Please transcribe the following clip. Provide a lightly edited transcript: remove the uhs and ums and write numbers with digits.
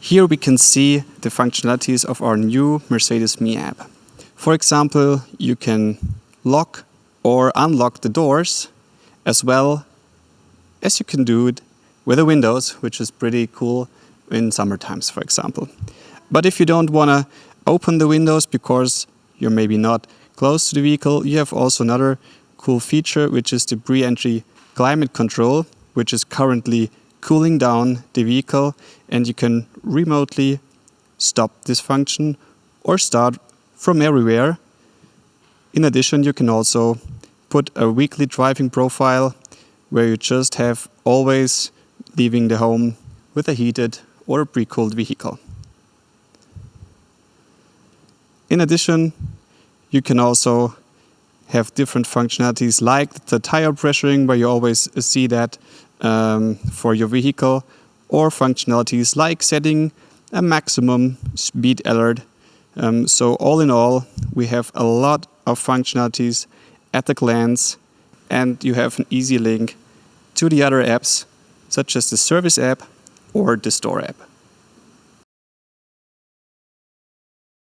Here we can see the functionalities of our new Mercedes Me app. For example, you can lock or unlock the doors, as well as you can do it with the windows, which is pretty cool in summer times, for example. But if you don't want to open the windows because you're maybe not close to the vehicle, you have also another cool feature, which is the pre-entry climate control, which is currently cooling down the vehicle, and you can remotely stop this function or start from everywhere. In addition, you can also put a weekly driving profile where you just have always leaving the home with a heated or a pre-cooled vehicle. In addition, you can also have different functionalities like the tire pressuring, where you always see that for your vehicle, or functionalities like setting a maximum speed alert. So all in all, we have a lot of functionalities at a glance, and you have an easy link to the other apps, such as the service app or the store app.